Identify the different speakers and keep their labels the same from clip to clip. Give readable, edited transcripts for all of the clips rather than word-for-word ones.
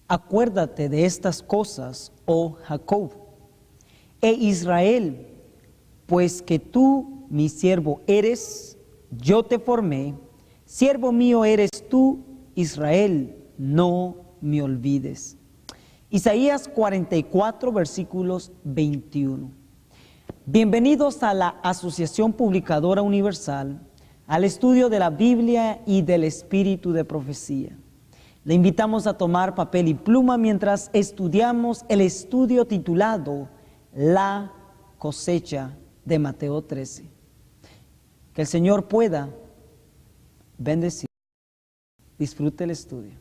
Speaker 1: Acuérdate de estas cosas, oh Jacob, e Israel, pues que tú, mi siervo, eres, yo te formé, siervo mío eres tú, Israel, no me olvides. Isaías 44, versículos 21. Bienvenidos a la Asociación Publicadora Universal, al estudio de la Biblia y del Espíritu de Profecía. Le invitamos a tomar papel y pluma mientras estudiamos el estudio titulado La cosecha de Mateo 13. Que el Señor pueda bendecir. Disfrute el estudio.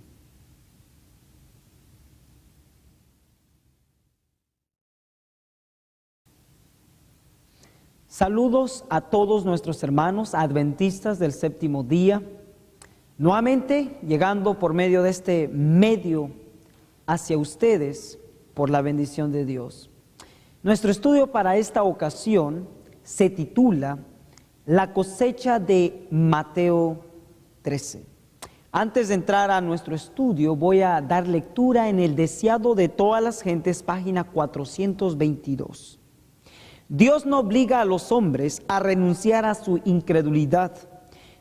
Speaker 1: Saludos a todos nuestros hermanos adventistas del séptimo día. Nuevamente llegando por medio de este medio hacia ustedes por la bendición de Dios. Nuestro estudio para esta ocasión se titula La cosecha de Mateo 13. Antes de entrar a nuestro estudio voy a dar lectura en el deseado de todas las gentes, página 422. Dios no obliga a los hombres a renunciar a su incredulidad.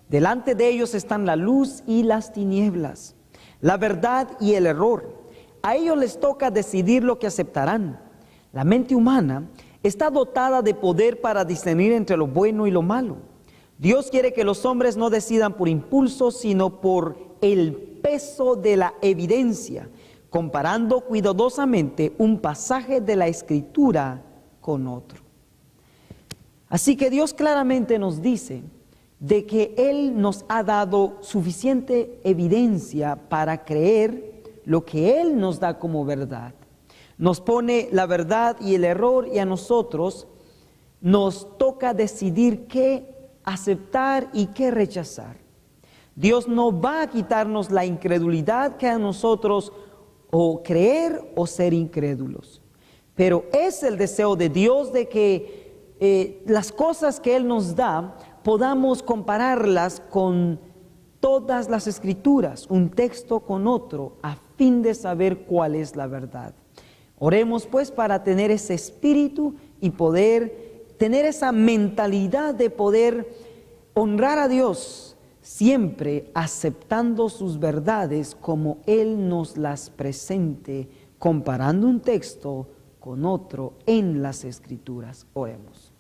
Speaker 1: Delante de ellos están la luz y las tinieblas, la verdad y el error. A ellos les toca decidir lo que aceptarán. La mente humana está dotada de poder para discernir entre lo bueno y lo malo. Dios quiere que los hombres no decidan por impulso, sino por el peso de la evidencia, comparando cuidadosamente un pasaje de la Escritura con otro. Así que Dios claramente nos dice de que Él nos ha dado suficiente evidencia para creer lo que Él nos da como verdad. Nos pone la verdad y el error, y a nosotros nos toca decidir qué aceptar y qué rechazar. Dios no va a quitarnos la incredulidad que a nosotros o creer o ser incrédulos. Pero es el deseo de Dios de que las cosas que Él nos da podamos compararlas con todas las Escrituras, un texto con otro, a fin de saber cuál es la verdad. Oremos pues para tener ese espíritu y poder tener esa mentalidad de poder honrar a Dios, siempre aceptando sus verdades como Él nos las presente, comparando un texto con otro en las Escrituras. Oremos.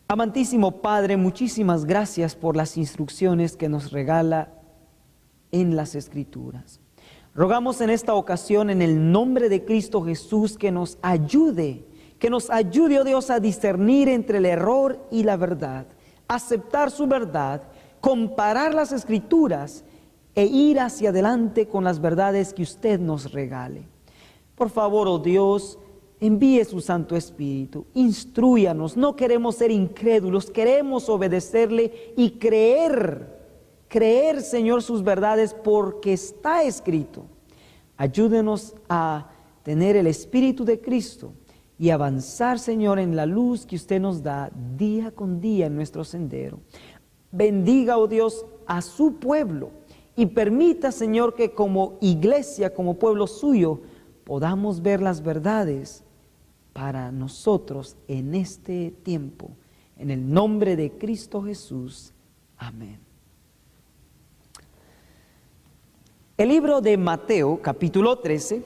Speaker 1: Amantísimo Padre, muchísimas gracias por las instrucciones que nos regala en las Escrituras. Rogamos en esta ocasión, en el nombre de Cristo Jesús, que nos ayude, oh Dios, a discernir entre el error y la verdad, aceptar su verdad, comparar las Escrituras e ir hacia adelante con las verdades que usted nos regale. Por favor, oh Dios, envíe su Santo Espíritu, instrúyanos. No queremos ser incrédulos, queremos obedecerle y creer, Señor, sus verdades, porque está escrito. Ayúdenos a tener el Espíritu de Cristo y avanzar, Señor, en la luz que usted nos da día con día en nuestro sendero. Bendiga, oh Dios, a su pueblo y permita, Señor, que como iglesia, como pueblo suyo, podamos ver las verdades para nosotros en este tiempo. En el nombre de Cristo Jesús. Amén. El libro de Mateo, capítulo 13,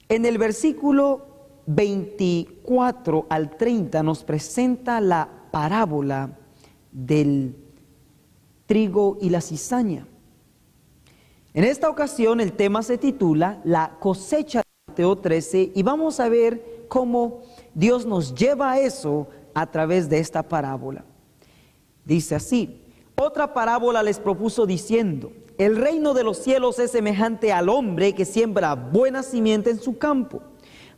Speaker 1: en el versículo 24 al 30 nos presenta la parábola del trigo y la cizaña. En esta ocasión el tema se titula La cosecha de Mateo 13 y vamos a ver cómo Dios nos lleva a eso a través de esta parábola. Dice así: otra parábola les propuso diciendo: el reino de los cielos es semejante al hombre que siembra buena simiente en su campo.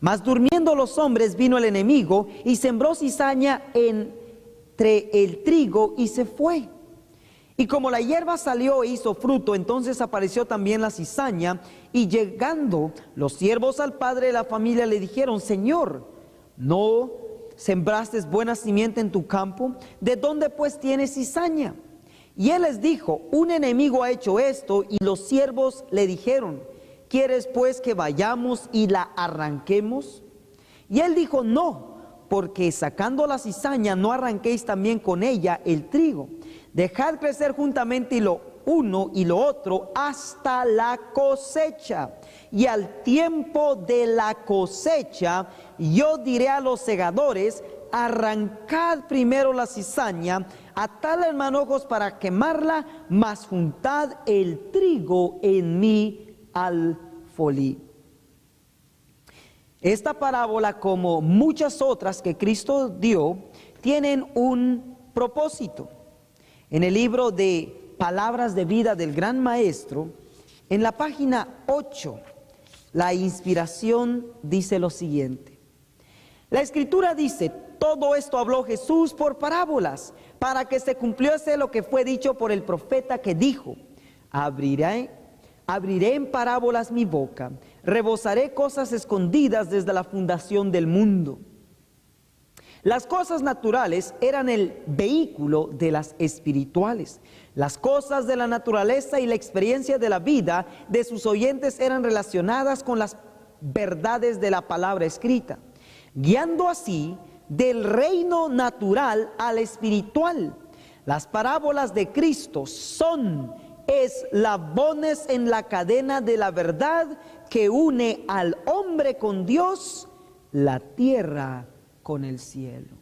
Speaker 1: Mas durmiendo los hombres vino el enemigo y sembró cizaña entre el trigo y se fue. Y como la hierba salió e hizo fruto, entonces apareció también la cizaña, y llegando los siervos al padre de la familia le dijeron: Señor, ¿no sembraste buena simiente en tu campo? ¿De dónde pues tienes cizaña? Y él les dijo: un enemigo ha hecho esto. Y los siervos le dijeron: ¿quieres pues que vayamos y la arranquemos? Y él dijo: no, porque sacando la cizaña no arranquéis también con ella el trigo. Dejad crecer juntamente lo uno y lo otro hasta la cosecha. Y al tiempo de la cosecha yo diré a los segadores: arrancad primero la cizaña, atadla en manojos para quemarla, mas juntad el trigo en mi alfolí. Esta parábola, como muchas otras que Cristo dio, tienen un propósito. En el libro de Palabras de Vida del Gran Maestro, en la página 8, la inspiración dice lo siguiente. La Escritura dice: todo esto habló Jesús por parábolas, para que se cumpliese lo que fue dicho por el profeta, que dijo: abriré en parábolas mi boca, rebosaré cosas escondidas desde la fundación del mundo. Las cosas naturales eran el vehículo de las espirituales. Las cosas de la naturaleza y la experiencia de la vida de sus oyentes eran relacionadas con las verdades de la palabra escrita, guiando así del reino natural al espiritual. Las parábolas de Cristo son eslabones en la cadena de la verdad que une al hombre con Dios, la tierra con el cielo.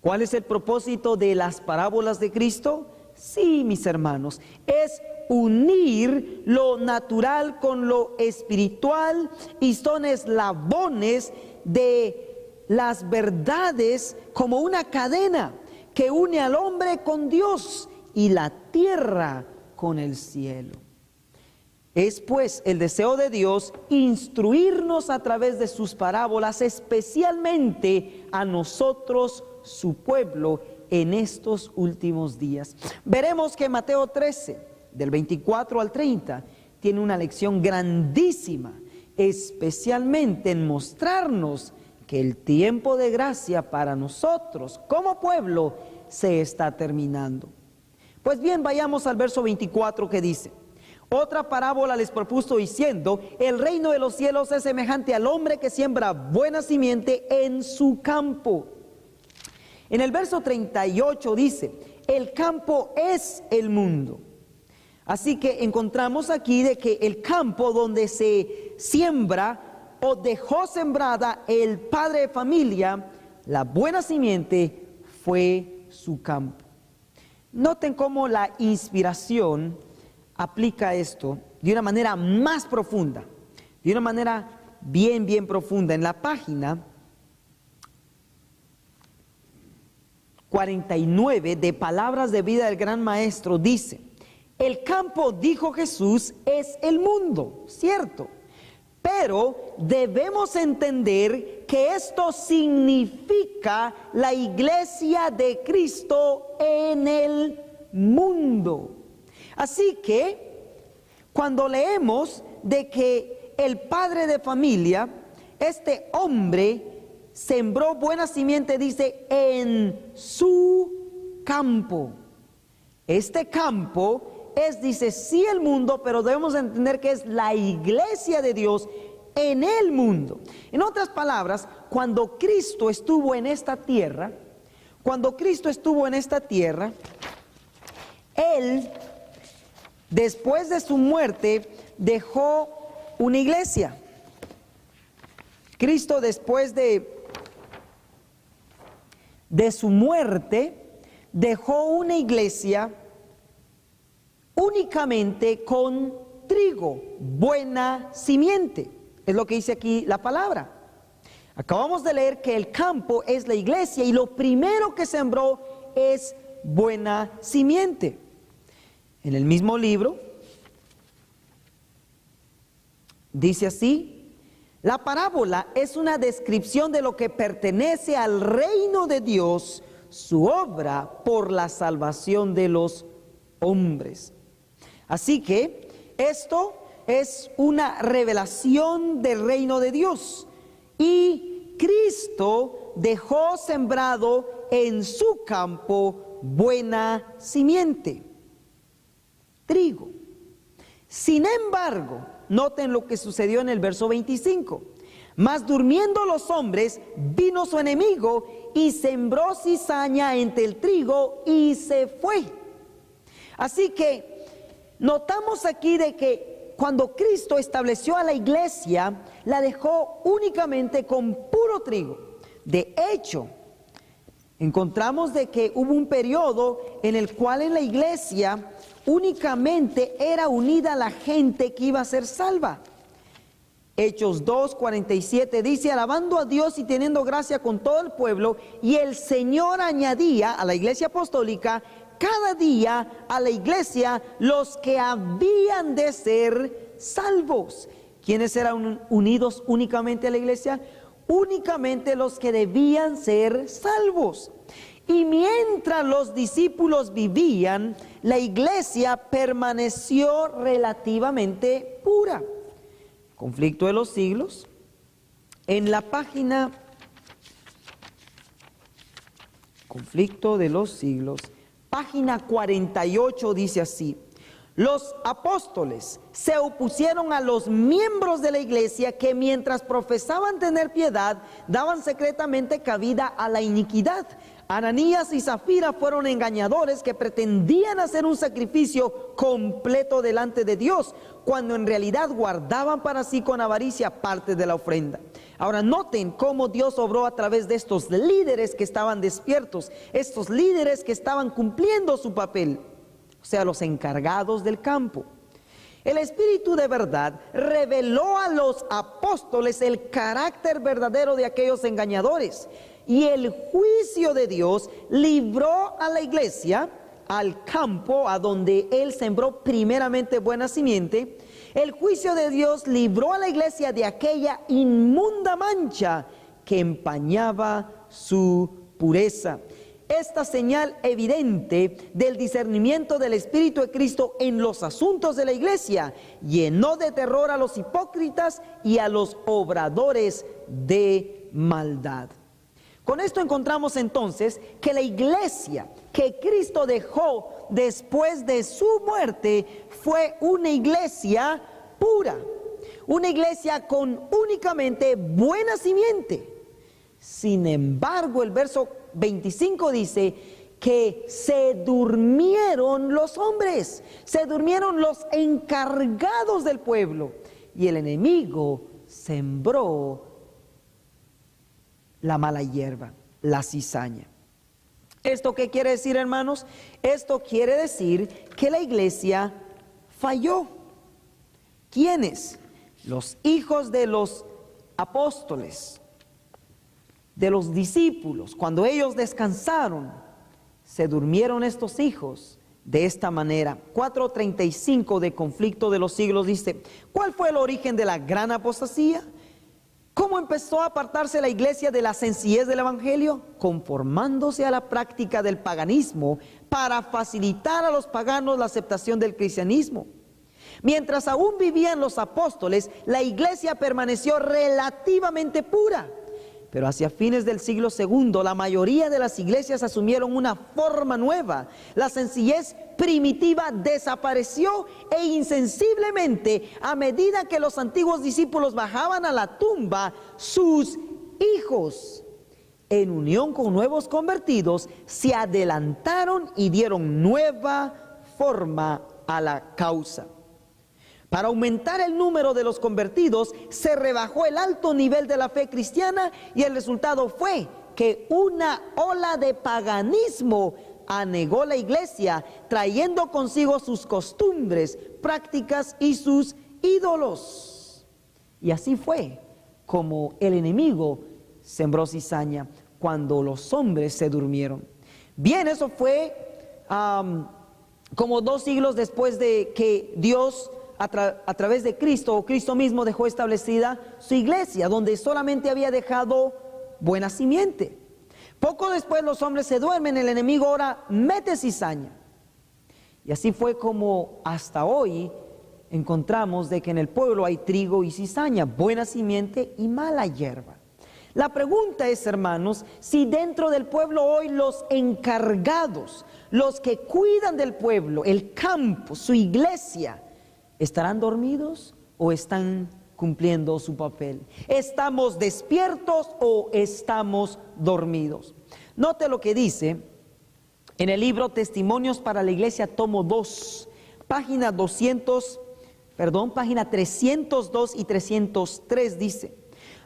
Speaker 1: ¿Cuál es el propósito de las parábolas de Cristo? Sí, mis hermanos, es unir lo natural con lo espiritual, y son eslabones de las verdades como una cadena que une al hombre con Dios y la tierra con el cielo. Es pues el deseo de Dios instruirnos a través de sus parábolas, especialmente a nosotros, su pueblo, en estos últimos días. Veremos que Mateo 13, del 24 al 30, tiene una lección grandísima, especialmente en mostrarnos que el tiempo de gracia para nosotros como pueblo se está terminando. Pues bien, vayamos al verso 24, que dice: otra parábola les propuso diciendo: el reino de los cielos es semejante al hombre que siembra buena simiente en su campo. En el verso 38 dice: el campo es el mundo. Así que encontramos aquí de que el campo donde se siembra o dejó sembrada el padre de familia, la buena simiente, fue su campo. Noten cómo la inspiración aplica esto de una manera más profunda, de una manera bien profunda. En la página 49 de Palabras de Vida del Gran Maestro dice: el campo, dijo Jesús, es el mundo, cierto, pero debemos entender que esto significa la iglesia de Cristo en el mundo. Así que cuando leemos de que el padre de familia, este hombre, sembró buena simiente, dice, en su campo. Este campo es, dice, sí, el mundo, pero debemos entender que es la iglesia de Dios en el mundo. En otras palabras, cuando Cristo estuvo en esta tierra, Él, después de su muerte, dejó una iglesia. Cristo, después de su muerte, dejó una iglesia únicamente con trigo, buena simiente. Es lo que dice aquí la palabra. Acabamos de leer que el campo es la iglesia y lo primero que sembró es buena simiente. En el mismo libro dice así: la parábola es una descripción de lo que pertenece al reino de Dios, su obra por la salvación de los hombres. Así que esto es una revelación del reino de Dios, y Cristo dejó sembrado en su campo buena simiente. trigo. Sin embargo, noten lo que sucedió en el verso 25. Mas durmiendo los hombres, vino su enemigo y sembró cizaña entre el trigo y se fue. Así que notamos aquí de que cuando Cristo estableció a la iglesia, la dejó únicamente con puro trigo. De hecho, encontramos de que hubo un periodo en el cual en la iglesia únicamente era unida la gente que iba a ser salva. Hechos 2:47 dice: alabando a Dios y teniendo gracia con todo el pueblo, y el Señor añadía a la iglesia apostólica cada día a la iglesia los que habían de ser salvos. ¿Quiénes eran unidos únicamente a la iglesia? Únicamente los que debían ser salvos. Y mientras los discípulos vivían, la iglesia permaneció relativamente pura. Conflicto de los siglos. En la página Conflicto de los siglos, página 48 dice así: los apóstoles se opusieron a los miembros de la iglesia que mientras profesaban tener piedad, daban secretamente cabida a la iniquidad. Ananías y Zafira fueron engañadores que pretendían hacer un sacrificio completo delante de Dios, cuando en realidad guardaban para sí con avaricia parte de la ofrenda. Ahora noten cómo Dios obró a través de estos líderes que estaban despiertos, estos líderes que estaban cumpliendo su papel, o sea, los encargados del campo. El Espíritu de verdad reveló a los apóstoles el carácter verdadero de aquellos engañadores, y el juicio de Dios libró a la iglesia, al campo a donde Él sembró primeramente buena simiente. El juicio de Dios libró a la iglesia de aquella inmunda mancha que empañaba su pureza. Esta señal evidente del discernimiento del Espíritu de Cristo en los asuntos de la iglesia llenó de terror a los hipócritas y a los obradores de maldad. Con esto encontramos entonces que la iglesia que Cristo dejó después de su muerte fue una iglesia pura, una iglesia con únicamente buena simiente. Sin embargo, el verso 25 dice que se durmieron los hombres, se durmieron los encargados del pueblo, y el enemigo sembró la mala hierba, la cizaña. ¿Esto qué quiere decir, hermanos? Esto quiere decir que la iglesia falló. ¿Quiénes? Los hijos de los apóstoles, de los discípulos. Cuando ellos descansaron, se durmieron estos hijos de esta manera. 4:35 de Conflicto de los Siglos dice: ¿cuál fue el origen de la gran apostasía? ¿Cómo empezó a apartarse la iglesia de la sencillez del evangelio? Conformándose a la práctica del paganismo para facilitar a los paganos la aceptación del cristianismo. Mientras aún vivían los apóstoles, la iglesia permaneció relativamente pura. Pero hacia fines del siglo II, la mayoría de las iglesias asumieron una forma nueva. La sencillez primitiva desapareció e insensiblemente, a medida que los antiguos discípulos bajaban a la tumba, sus hijos, en unión con nuevos convertidos, se adelantaron y dieron nueva forma a la causa. Para aumentar el número de los convertidos, se rebajó el alto nivel de la fe cristiana, y el resultado fue que una ola de paganismo anegó la iglesia, trayendo consigo sus costumbres, prácticas y sus ídolos. Y así fue como el enemigo sembró cizaña cuando los hombres se durmieron. Bien, eso fue como 2 siglos después de que Dios a través de Cristo, o Cristo mismo, dejó establecida su iglesia, donde solamente había dejado buena simiente. Poco después los hombres se duermen, el enemigo ahora mete cizaña. Y así fue como hasta hoy encontramos de que en el pueblo hay trigo y cizaña, buena simiente y mala hierba. La pregunta es, hermanos, si dentro del pueblo hoy los encargados, los que cuidan del pueblo, el campo, su iglesia, ¿estarán dormidos o están cumpliendo su papel? ¿Estamos despiertos o estamos dormidos? Note lo que dice en el libro Testimonios para la Iglesia, tomo 2, página 302 y 303 dice: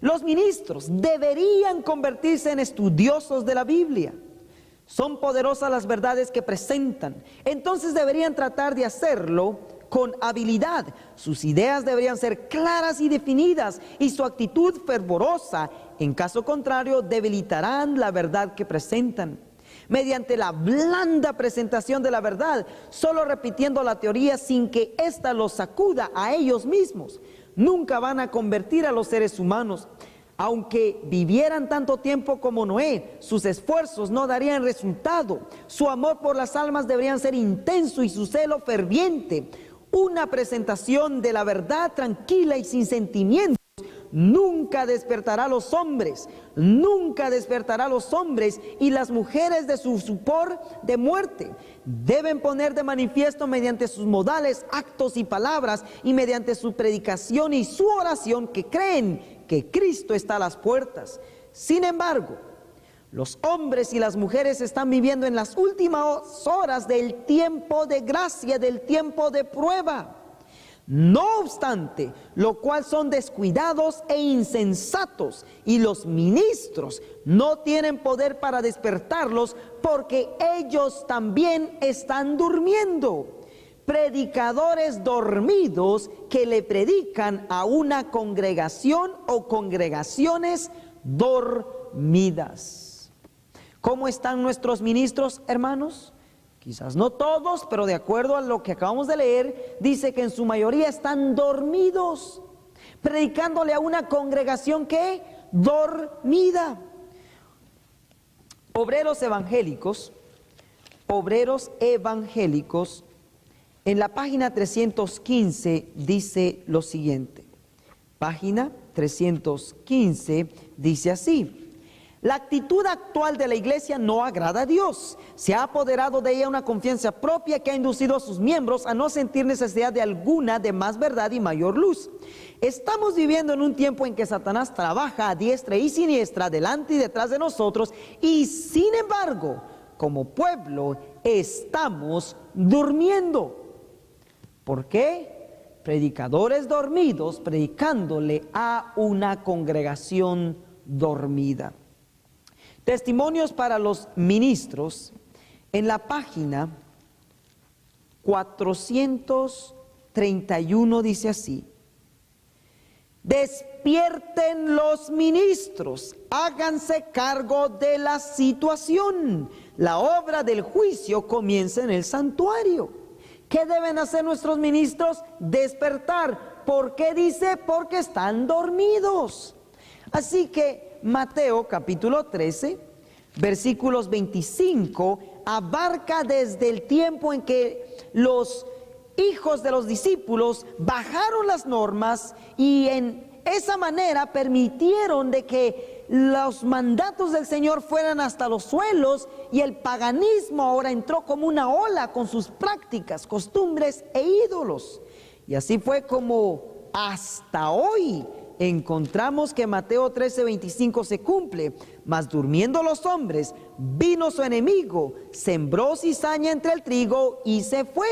Speaker 1: los ministros deberían convertirse en estudiosos de la Biblia. Son poderosas las verdades que presentan, entonces deberían tratar de hacerlo con habilidad. Sus ideas deberían ser claras y definidas y su actitud fervorosa. En caso contrario, debilitarán la verdad que presentan. Mediante la blanda presentación de la verdad, solo repitiendo la teoría sin que ésta los sacuda a ellos mismos, nunca van a convertir a los seres humanos. Aunque vivieran tanto tiempo como Noé, sus esfuerzos no darían resultado. Su amor por las almas deberían ser intenso y su celo ferviente. Una presentación de la verdad tranquila y sin sentimientos nunca despertará a los hombres, nunca despertará a los hombres y las mujeres de su sopor de muerte. Deben poner de manifiesto mediante sus modales, actos y palabras, y mediante su predicación y su oración, que creen que Cristo está a las puertas. Sin embargo, los hombres y las mujeres están viviendo en las últimas horas del tiempo de gracia, del tiempo de prueba. No obstante, lo cual son descuidados e insensatos, y los ministros no tienen poder para despertarlos, porque ellos también están durmiendo. Predicadores dormidos que le predican a una congregación o congregaciones dormidas. ¿Cómo están nuestros ministros, hermanos? Quizás no todos, pero de acuerdo a lo que acabamos de leer, dice que en su mayoría están dormidos, predicándole a una congregación que dormida. Obreros evangélicos, en la página 315 dice lo siguiente. Página 315 dice así: la actitud actual de la iglesia no agrada a Dios. Se ha apoderado de ella una confianza propia que ha inducido a sus miembros a no sentir necesidad de alguna de más verdad y mayor luz. Estamos viviendo en un tiempo en que Satanás trabaja a diestra y siniestra, delante y detrás de nosotros, y sin embargo, como pueblo, estamos durmiendo. ¿Por qué? Predicadores dormidos predicándole a una congregación dormida. Testimonios para los ministros, en la página 431 dice así: despierten los ministros, háganse cargo de la situación. La obra del juicio comienza en el santuario. ¿Qué deben hacer nuestros ministros? Despertar. ¿Por qué dice? Porque están dormidos. Así que Mateo capítulo 13, versículos 25, abarca desde el tiempo en que los hijos de los discípulos bajaron las normas y en esa manera permitieron de que los mandatos del Señor fueran hasta los suelos, y el paganismo ahora entró como una ola con sus prácticas, costumbres e ídolos. Y así fue como hasta hoy encontramos que Mateo 13:25 se cumple. Mas durmiendo los hombres, vino su enemigo, sembró cizaña entre el trigo y se fue.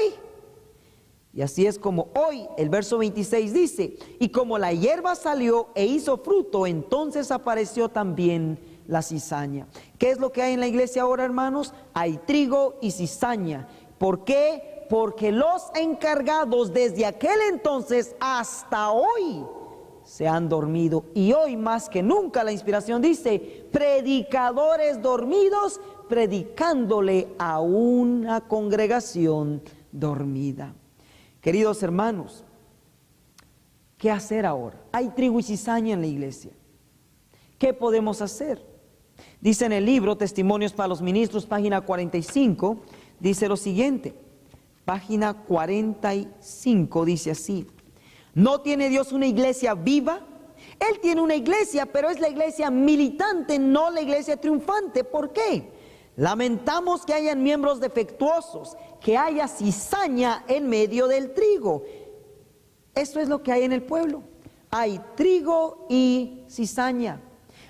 Speaker 1: Y así es como hoy el verso 26 dice: y como la hierba salió e hizo fruto, entonces apareció también la cizaña. ¿Qué es lo que hay en la iglesia ahora, hermanos? Hay trigo y cizaña. ¿Por qué? Porque los encargados desde aquel entonces hasta hoy se han dormido, y hoy más que nunca la inspiración dice: predicadores dormidos predicándole a una congregación dormida. Queridos hermanos, ¿qué hacer ahora? Hay trigo y cizaña en la iglesia. ¿Qué podemos hacer? Dice en el libro Testimonios para los Ministros, página 45, dice lo siguiente. Página 45 dice así: ¿no tiene Dios una iglesia viva? Él tiene una iglesia, pero es la iglesia militante, no la iglesia triunfante. ¿Por qué? Lamentamos que hayan miembros defectuosos, que haya cizaña en medio del trigo. Eso es lo que hay en el pueblo. Hay trigo y cizaña.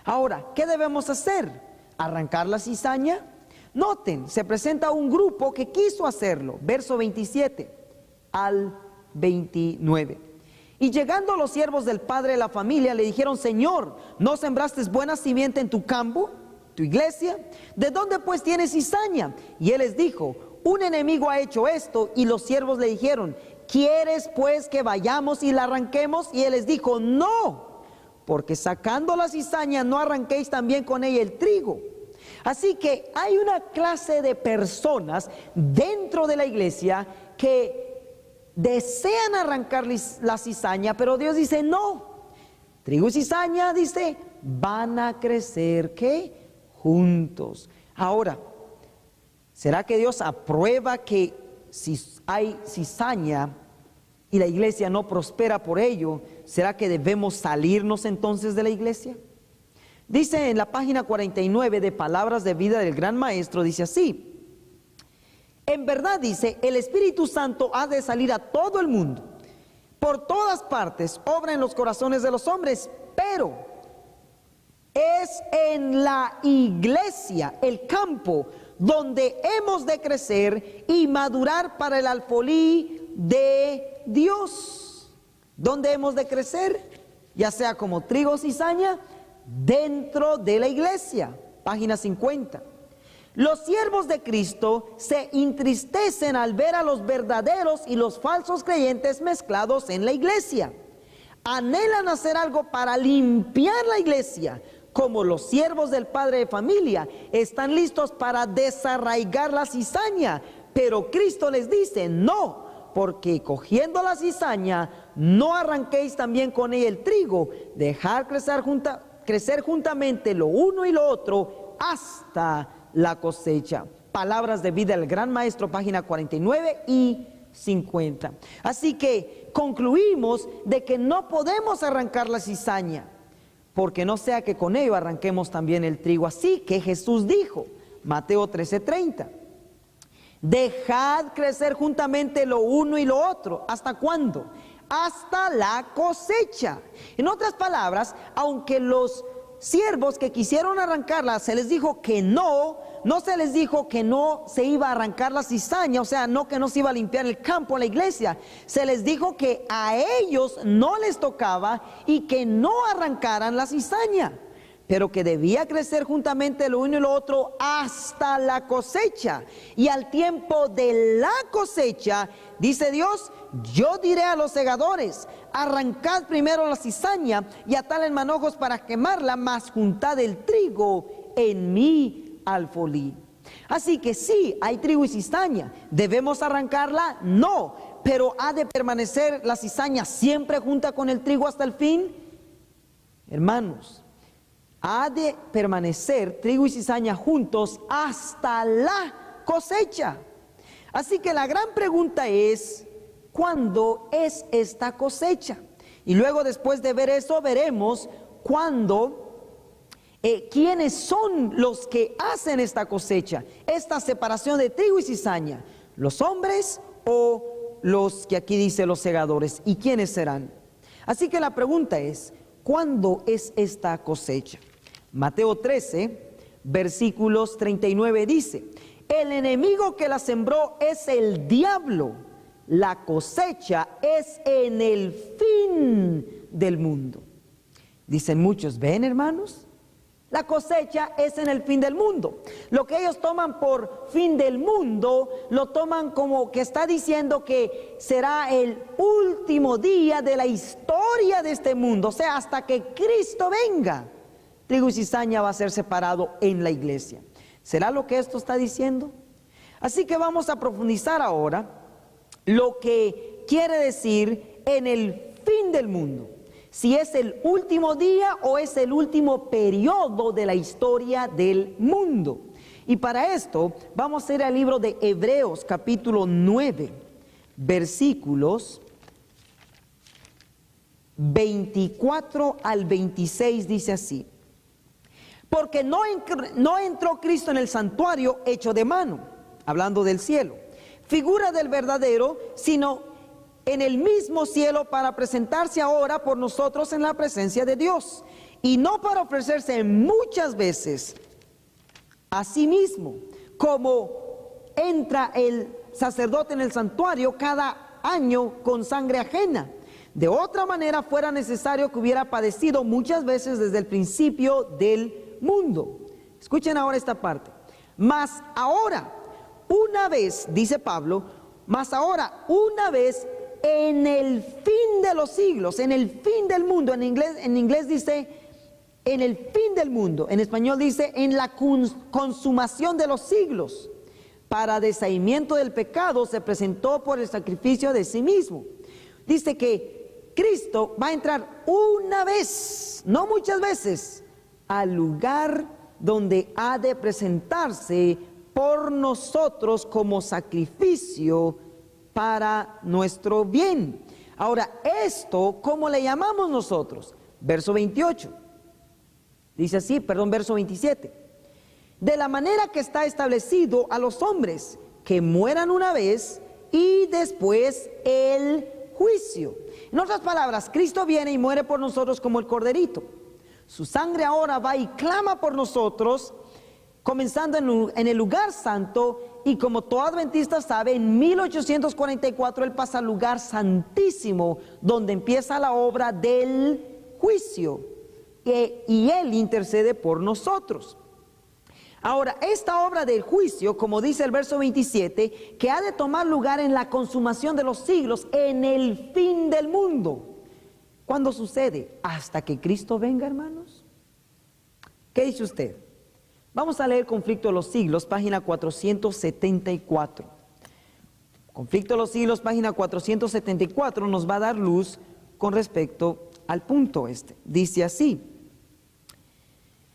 Speaker 1: Ahora, ¿qué debemos hacer? ¿Arrancar la cizaña? Noten, se presenta un grupo que quiso hacerlo. Verso 27 al 29. Y llegando los siervos del padre de la familia, le dijeron: Señor, ¿no sembraste buena simiente en tu campo, tu iglesia? ¿De dónde pues tienes cizaña? Y él les dijo: un enemigo ha hecho esto. Y los siervos le dijeron: ¿quieres pues que vayamos y la arranquemos? Y él les dijo: no, porque sacando la cizaña no arranquéis también con ella el trigo. Así que hay una clase de personas dentro de la iglesia que desean arrancar la cizaña, pero Dios dice: no, trigo y cizaña, dice, van a crecer, ¿qué? Juntos. Ahora, ¿será que Dios aprueba que si hay cizaña y la iglesia no prospera por ello, será que debemos salirnos entonces de la iglesia? Dice en la página 49 de Palabras de Vida del Gran Maestro, dice así: en verdad, dice, el Espíritu Santo ha de salir a todo el mundo, por todas partes, obra en los corazones de los hombres, pero es en la iglesia, el campo, donde hemos de crecer y madurar para el alfolí de Dios. ¿Dónde hemos de crecer? Ya sea como trigo o cizaña, dentro de la iglesia. Página 50. Los siervos de Cristo se entristecen al ver a los verdaderos y los falsos creyentes mezclados en la iglesia. Anhelan hacer algo para limpiar la iglesia, como los siervos del padre de familia están listos para desarraigar la cizaña, pero Cristo les dice: no, porque cogiendo la cizaña no arranquéis también con ella el trigo, dejar crecer juntamente lo uno y lo otro hasta la cosecha. Palabras de Vida del Gran Maestro, página 49 y 50. Así que concluimos de que no podemos arrancar la cizaña, porque no sea que con ello arranquemos también el trigo. Así que Jesús dijo, Mateo 13:30, dejad crecer juntamente lo uno y lo otro. ¿Hasta cuándo? Hasta la cosecha. En otras palabras, aunque los siervos que quisieron arrancarla se les dijo que no se les dijo que no se iba a arrancar la cizaña, o sea, no que no se iba a limpiar el campo, la iglesia. Se les dijo que a ellos no les tocaba y que no arrancaran la cizaña, pero que debía crecer juntamente lo uno y lo otro hasta la cosecha. Y al tiempo de la cosecha, dice Dios, yo diré a los segadores: arrancad primero la cizaña y atad en manojos para quemarla, mas juntad el trigo en mi alfolí. Así que sí, hay trigo y cizaña. ¿Debemos arrancarla? No. Pero ¿ha de permanecer la cizaña siempre junta con el trigo hasta el fin? Hermanos, ha de permanecer trigo y cizaña juntos hasta la cosecha. Así que la gran pregunta es: ¿cuándo es esta cosecha? Y luego, después de ver eso, veremos quiénes son los que hacen esta cosecha, esta separación de trigo y cizaña: los hombres o los que aquí dice los segadores. ¿Y quiénes serán? Así que la pregunta es: ¿cuándo es esta cosecha? Mateo 13, versículos 39 dice: el enemigo que la sembró es el diablo, la cosecha es en el fin del mundo. Dicen muchos: ¿ven, hermanos? La cosecha es en el fin del mundo. Lo que ellos toman por fin del mundo, lo toman como que está diciendo que será el último día de la historia de este mundo. O sea, hasta que Cristo venga, trigo y cizaña va a ser separado en la iglesia. ¿Será lo que esto está diciendo? Así que vamos a profundizar ahora lo que quiere decir en el fin del mundo. Si es el último día o es el último periodo de la historia del mundo. Y para esto vamos a ir al libro de Hebreos capítulo 9, versículos 24 al 26 dice así: porque no entró Cristo en el santuario hecho de mano, hablando del cielo, figura del verdadero, sino en el mismo cielo, para presentarse ahora por nosotros en la presencia de Dios, y no para ofrecerse muchas veces a sí mismo, como entra el sacerdote en el santuario cada año con sangre ajena. De otra manera fuera necesario que hubiera padecido muchas veces desde el principio del mundo. Escuchen ahora esta parte. Mas ahora, una vez, dice Pablo, mas ahora, una vez, en el fin de los siglos, en el fin del mundo, en inglés dice, en el fin del mundo, en español dice, en la consumación de los siglos, para desahimiento del pecado, se presentó por el sacrificio de sí mismo. Dice que Cristo va a entrar una vez, no muchas veces, al lugar donde ha de presentarse por nosotros como sacrificio para nuestro bien. Ahora, esto, ¿cómo le llamamos nosotros? Verso 28. Dice así, verso 27. De la manera que está establecido a los hombres, que mueran una vez y después el juicio. En otras palabras, Cristo viene y muere por nosotros como el corderito. Su sangre ahora va y clama por nosotros, comenzando en el lugar santo, y como todo adventista sabe, en 1844 Él pasa al lugar santísimo, donde empieza la obra del juicio, y Él intercede por nosotros. Ahora, esta obra del juicio, como dice el verso 27, que ha de tomar lugar en la consumación de los siglos, en el fin del mundo. ¿Cuándo sucede? Hasta que Cristo venga, hermanos. ¿Qué dice usted? Vamos a leer Conflicto de los Siglos, página 474. Conflicto de los Siglos, página 474, nos va a dar luz con respecto al punto este. Dice así: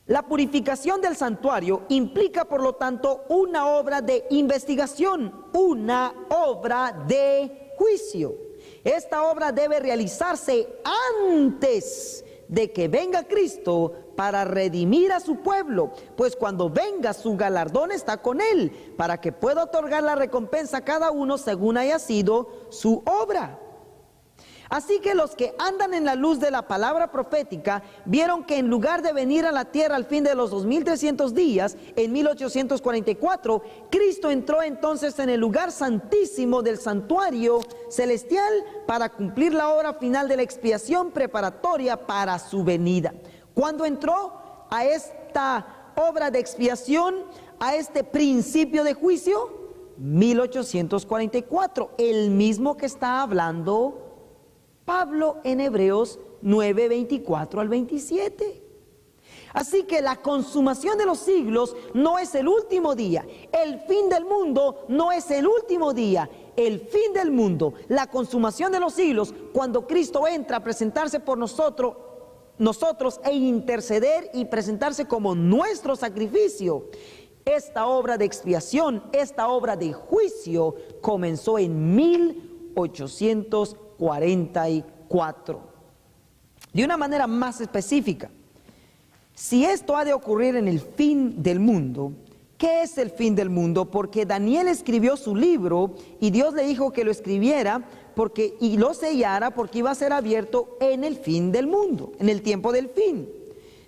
Speaker 1: la purificación del santuario implica, por lo tanto, una obra de investigación, una obra de juicio. Esta obra debe realizarse antes de que venga Cristo para redimir a su pueblo, pues cuando venga su galardón está con Él, para que pueda otorgar la recompensa a cada uno según haya sido su obra. Así que los que andan en la luz de la palabra profética vieron que en lugar de venir a la tierra al fin de los 2300 días, en 1844, Cristo entró entonces en el lugar santísimo del santuario celestial para cumplir la obra final de la expiación preparatoria para su venida. ¿Cuándo entró a esta obra de expiación, a este principio de juicio? 1844, el mismo que está hablando Pablo en Hebreos 9, 24 al 27. Así que la consumación de los siglos no es el último día. El fin del mundo no es el último día. El fin del mundo, la consumación de los siglos, cuando Cristo entra a presentarse por nosotros e interceder y presentarse como nuestro sacrificio. Esta obra de expiación, esta obra de juicio comenzó en 1844. De una manera más específica, si esto ha de ocurrir en el fin del mundo, ¿qué es el fin del mundo? Porque Daniel escribió su libro y Dios le dijo que lo escribiera y lo sellara porque iba a ser abierto en el fin del mundo, en el tiempo del fin.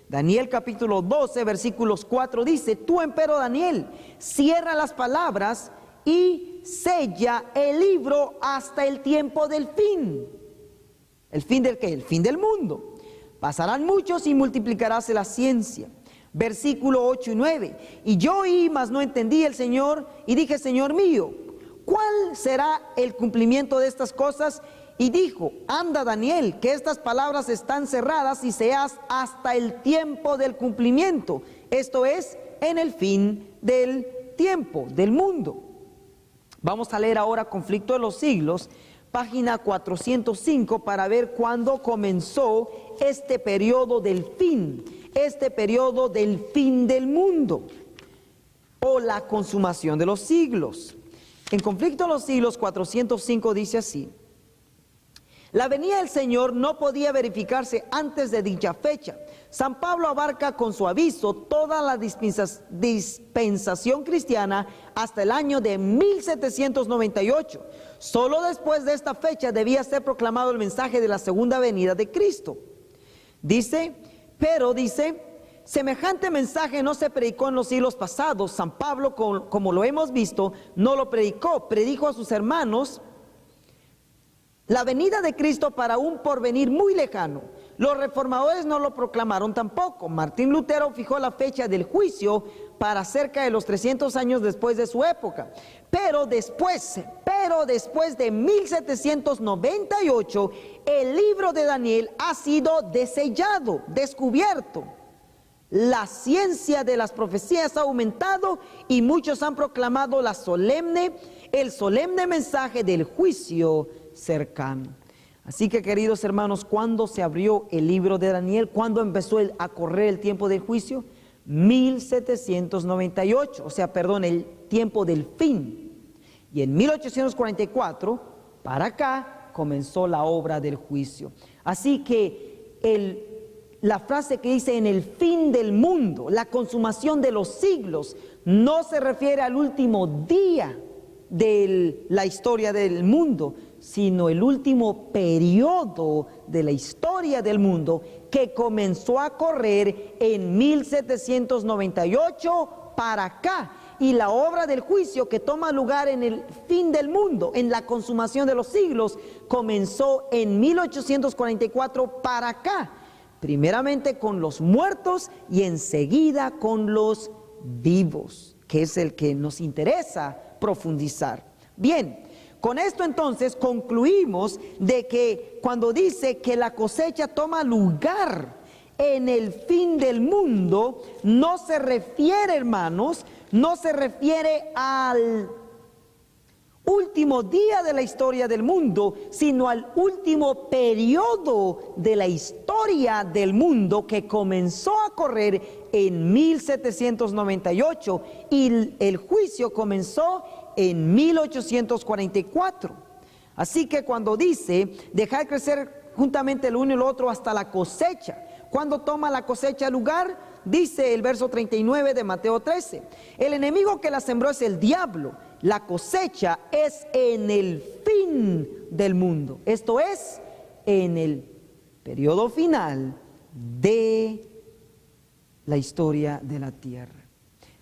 Speaker 1: Daniel capítulo 12 versículos 4 dice: tú, empero Daniel, cierra las palabras y sella el libro hasta el tiempo del fin. ¿El fin del qué? El fin del mundo. Pasarán muchos y multiplicaráse la ciencia. Versículo 8 y 9. Y yo oí, mas no entendí el Señor, y dije: Señor mío, ¿cuál será el cumplimiento de estas cosas? Y dijo: anda, Daniel, que estas palabras están cerradas y seas hasta el tiempo del cumplimiento. Esto es, en el fin del tiempo, del mundo. Vamos a leer ahora Conflicto de los Siglos, página 405, para ver cuándo comenzó este periodo del fin del mundo, o la consumación de los siglos. En Conflicto de los Siglos 405 dice así: La venida del Señor no podía verificarse antes de dicha fecha. San Pablo abarca con su aviso toda la dispensación cristiana hasta el año de 1798. Solo después de esta fecha debía ser proclamado el mensaje de la segunda venida de Cristo. Dice, semejante mensaje no se predicó en los siglos pasados. San Pablo, como lo hemos visto, no lo predicó, predijo a sus hermanos la venida de Cristo para un porvenir muy lejano. Los reformadores no lo proclamaron tampoco. Martín Lutero fijó la fecha del juicio para cerca de los 300 años después de su época. Pero después de 1798, el libro de Daniel ha sido desellado, descubierto. La ciencia de las profecías ha aumentado y muchos han proclamado el solemne mensaje del juicio cercano. Así que, queridos hermanos, ¿cuándo se abrió el libro de Daniel? ¿Cuándo empezó a correr el tiempo del juicio? 1798, el tiempo del fin. Y en 1844, para acá, comenzó la obra del juicio. Así que la frase que dice en el fin del mundo, la consumación de los siglos, no se refiere al último día de la historia del mundo, sino el último periodo de la historia del mundo que comenzó a correr en 1798 para acá. Y la obra del juicio que toma lugar en el fin del mundo, en la consumación de los siglos, comenzó en 1844 para acá. Primeramente con los muertos y enseguida con los vivos, que es el que nos interesa profundizar. Bien, con esto entonces concluimos de que cuando dice que la cosecha toma lugar en el fin del mundo, no se refiere, hermanos, no se refiere al último día de la historia del mundo, sino al último periodo de la historia del mundo que comenzó a correr en 1798 y el juicio comenzó en 1844. Así que cuando dice dejar crecer juntamente el uno y el otro hasta la cosecha, ¿cuándo toma la cosecha lugar? Dice el verso 39 de Mateo 13, el enemigo que la sembró es el diablo, la cosecha es en el fin del mundo, esto es, en el periodo final de la historia de la tierra.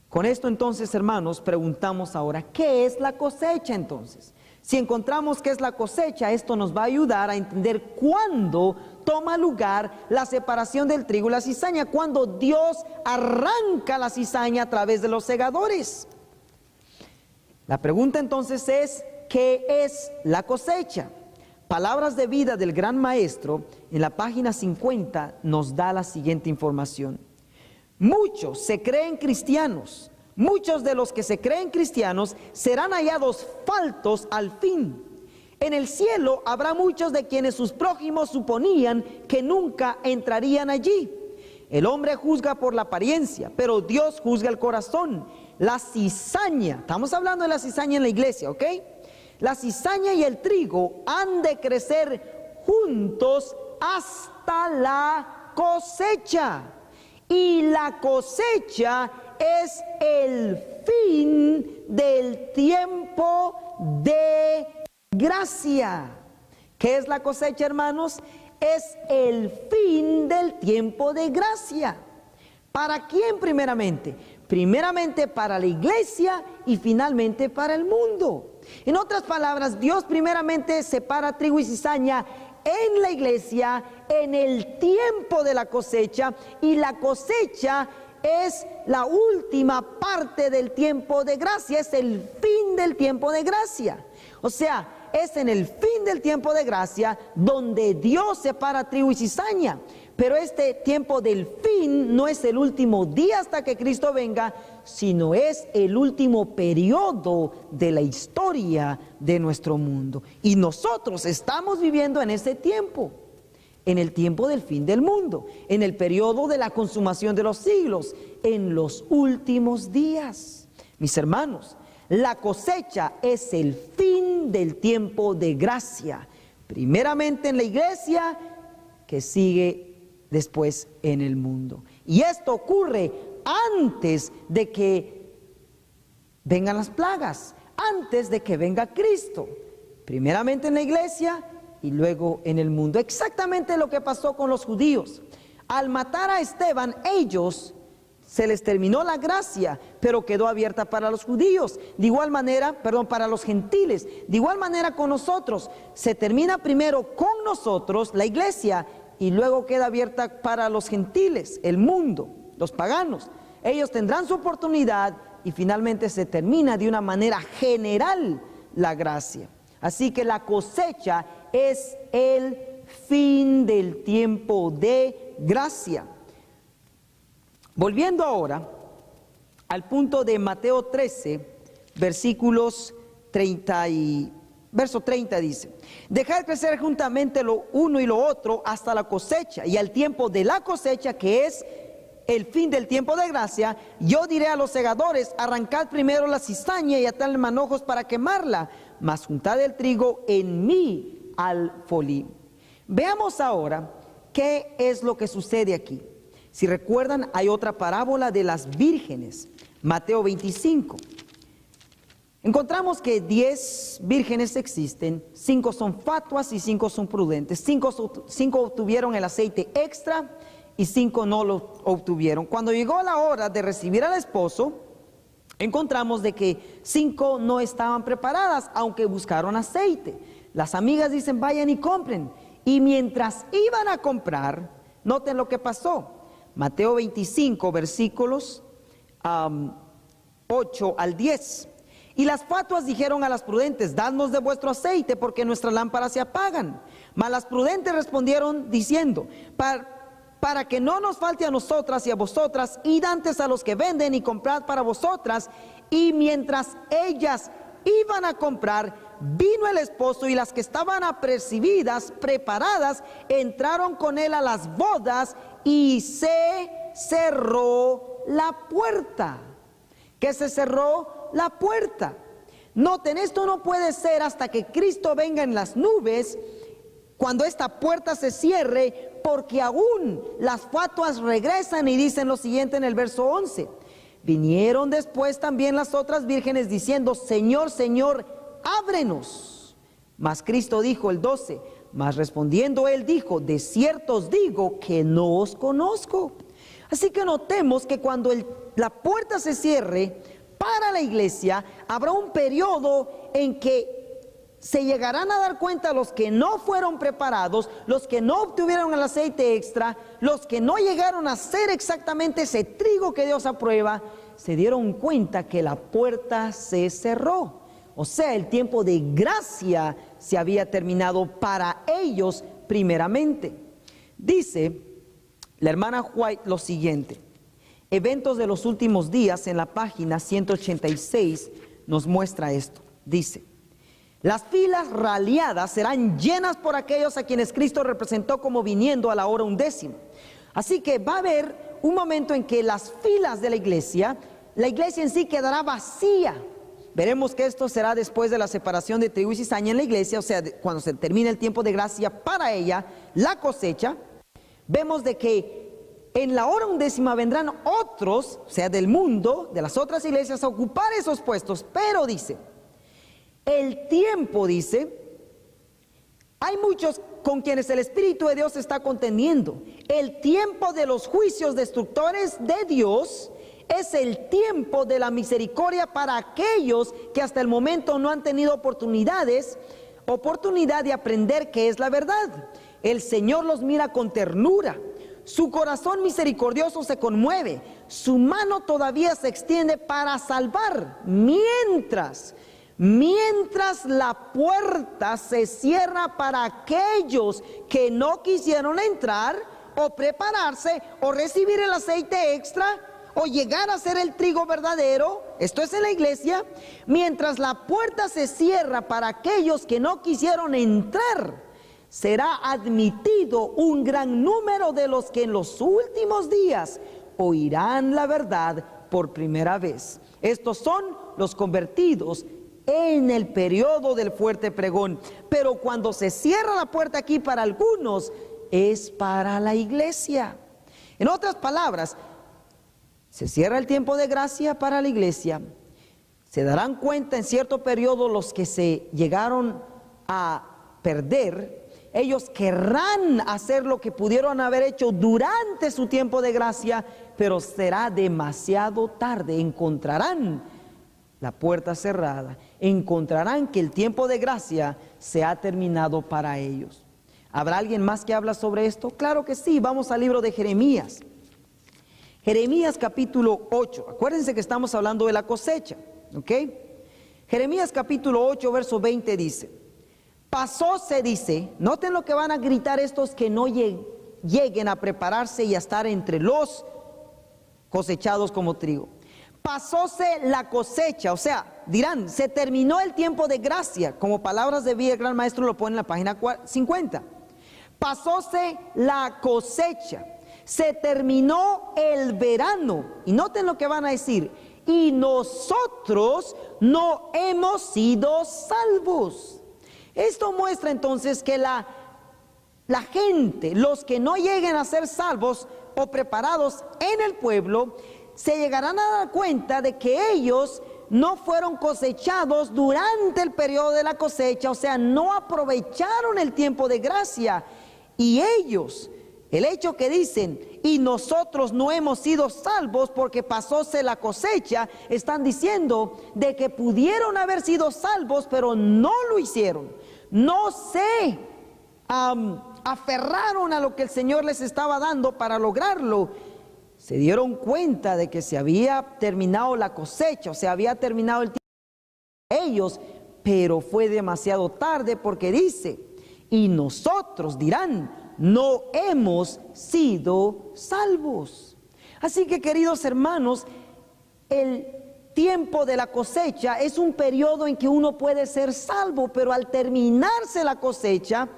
Speaker 1: Con esto entonces, hermanos, preguntamos ahora, ¿qué es la cosecha entonces? Si encontramos qué es la cosecha, esto nos va a ayudar a entender cuándo toma lugar la separación del trigo y la cizaña, cuando Dios arranca la cizaña a través de los segadores. La pregunta entonces es, ¿qué es la cosecha? Palabras de vida del Gran Maestro, en la página 50, nos da la siguiente información. Muchos se creen cristianos, muchos de los que se creen cristianos serán hallados faltos al fin. En el cielo habrá muchos de quienes sus prójimos suponían que nunca entrarían allí. El hombre juzga por la apariencia, pero Dios juzga el corazón. La cizaña, estamos hablando de la cizaña en la iglesia, ¿ok? La cizaña y el trigo han de crecer juntos hasta la cosecha. Y la cosecha es el fin del tiempo de gracia. ¿Qué es la cosecha, hermanos? Es el fin del tiempo de gracia. ¿Para quién primeramente? Primeramente para la iglesia y finalmente para el mundo. En otras palabras, Dios primeramente separa trigo y cizaña en la iglesia en el tiempo de la cosecha, y la cosecha es la última parte del tiempo de gracia, es el fin del tiempo de gracia. O sea, es en el fin del tiempo de gracia donde Dios separa trigo y cizaña. Pero este tiempo del fin no es el último día hasta que Cristo venga, sino es el último periodo de la historia de nuestro mundo. Y nosotros estamos viviendo en ese tiempo, en el tiempo del fin del mundo, en el periodo de la consumación de los siglos, en los últimos días. Mis hermanos, la cosecha es el fin del tiempo de gracia. primeramente en la iglesia, que sigue después en el mundo. Y esto ocurre antes de que vengan las plagas, antes de que venga Cristo. Primeramente en la iglesia y luego en el mundo. Exactamente lo que pasó con los judíos. Al matar a Esteban, se les terminó la gracia, pero quedó abierta para los judíos. De igual manera, para los gentiles. De igual manera con nosotros. Se termina primero con nosotros, la iglesia, y luego queda abierta para los gentiles, el mundo, los paganos. Ellos tendrán su oportunidad y finalmente se termina de una manera general la gracia. Así que la cosecha es el fin del tiempo de gracia. Volviendo ahora al punto de Mateo 13, verso 30 dice: dejad crecer juntamente lo uno y lo otro hasta la cosecha, y al tiempo de la cosecha, que es el fin del tiempo de gracia, yo diré a los segadores: arrancad primero la cizaña y atadle manojos para quemarla, mas juntad el trigo en mi alfolí. Veamos ahora qué es lo que sucede aquí. Si recuerdan, hay otra parábola de las vírgenes, Mateo 25. Encontramos que 10 vírgenes existen, 5 son fatuas y 5 son prudentes. 5 obtuvieron el aceite extra y 5 no lo obtuvieron. Cuando llegó la hora de recibir al esposo, encontramos de que 5 no estaban preparadas, aunque buscaron aceite. Las amigas dicen: vayan y compren. Y mientras iban a comprar, noten lo que pasó. Mateo 25, versículos 8 al 10. Y las fatuas dijeron a las prudentes: dadnos de vuestro aceite, porque nuestras lámparas se apagan. Mas las prudentes respondieron diciendo: para que no nos falte a nosotras y a vosotras, id antes a los que venden y comprad para vosotras. Y mientras ellas iban a comprar, vino el esposo, y las que estaban apercibidas, preparadas, entraron con él a las bodas, y se cerró la puerta. ¿Qué se cerró? La puerta. Noten, esto no puede ser hasta que Cristo venga en las nubes, cuando esta puerta se cierre, porque aún las fatuas regresan y dicen lo siguiente en el verso 11: vinieron después también las otras vírgenes diciendo: Señor, Señor, ábrenos. Mas Cristo dijo, el 12, mas respondiendo él dijo: de cierto os digo que no os conozco. Así que notemos que cuando la puerta se cierre para la iglesia, habrá un periodo en que se llegarán a dar cuenta los que no fueron preparados, los que no obtuvieron el aceite extra, los que no llegaron a hacer exactamente ese trigo que Dios aprueba, se dieron cuenta que la puerta se cerró. O sea, el tiempo de gracia se había terminado para ellos primeramente. Dice la hermana White lo siguiente: Eventos de los últimos días, en la página 186 nos muestra esto. Dice: las filas raliadas serán llenas por aquellos a quienes Cristo representó como viniendo a la hora 11. Así que va a haber un momento en que las filas de la iglesia en sí quedará vacía. Veremos que esto será después de la separación de trigo y cizaña en la iglesia, o sea, cuando se termine el tiempo de gracia para ella, la cosecha. Vemos de que en la hora 11 vendrán otros, o sea, del mundo, de las otras iglesias, a ocupar esos puestos. Pero dice, el tiempo, dice, hay muchos con quienes el Espíritu de Dios está contendiendo. El tiempo de los juicios destructores de Dios es el tiempo de la misericordia para aquellos que hasta el momento no han tenido oportunidad de aprender qué es la verdad. El Señor los mira con ternura, su corazón misericordioso se conmueve, su mano todavía se extiende para salvar, mientras la puerta se cierra para aquellos que no quisieron entrar o prepararse o recibir el aceite extra o llegar a ser el trigo verdadero. Esto es en la iglesia. Mientras la puerta se cierra para aquellos que no quisieron entrar, será admitido un gran número de los que en los últimos días oirán la verdad por primera vez. Estos son los convertidos en el periodo del fuerte pregón. Pero cuando se cierra la puerta aquí para algunos, es para la iglesia. En otras palabras, se cierra el tiempo de gracia para la iglesia. Se darán cuenta en cierto periodo los que se llegaron a perder. Ellos querrán hacer lo que pudieron haber hecho durante su tiempo de gracia, pero será demasiado tarde. Encontrarán la puerta cerrada, encontrarán que el tiempo de gracia se ha terminado para ellos. ¿Habrá alguien más que habla sobre esto? Claro que sí. Vamos al libro de Jeremías. Jeremías capítulo 8. Acuérdense que estamos hablando de la cosecha, ¿ok? Jeremías capítulo 8, verso 20 dice: pasóse, dice, noten lo que van a gritar estos que no lleguen a prepararse y a estar entre los cosechados como trigo. Pasóse la cosecha, o sea, dirán, se terminó el tiempo de gracia, como palabras de vida, el gran maestro lo pone en la página 50. Pasóse la cosecha, se terminó el verano, y noten lo que van a decir, y nosotros no hemos sido salvos. Esto muestra entonces que la gente, los que no lleguen a ser salvos o preparados en el pueblo, se llegarán a dar cuenta de que ellos no fueron cosechados durante el periodo de la cosecha, o sea, no aprovecharon el tiempo de gracia. Y ellos, el hecho que dicen, y nosotros no hemos sido salvos porque pasóse la cosecha, están diciendo de que pudieron haber sido salvos, pero no lo hicieron. No se aferraron a lo que el Señor les estaba dando para lograrlo. Se dieron cuenta de que se había terminado la cosecha, o sea, había terminado el tiempo de ellos, pero fue demasiado tarde, porque dice, y nosotros, dirán, no hemos sido salvos. Así que, queridos hermanos, el tiempo de la cosecha es un periodo en que uno puede ser salvo, pero al terminarse la cosecha,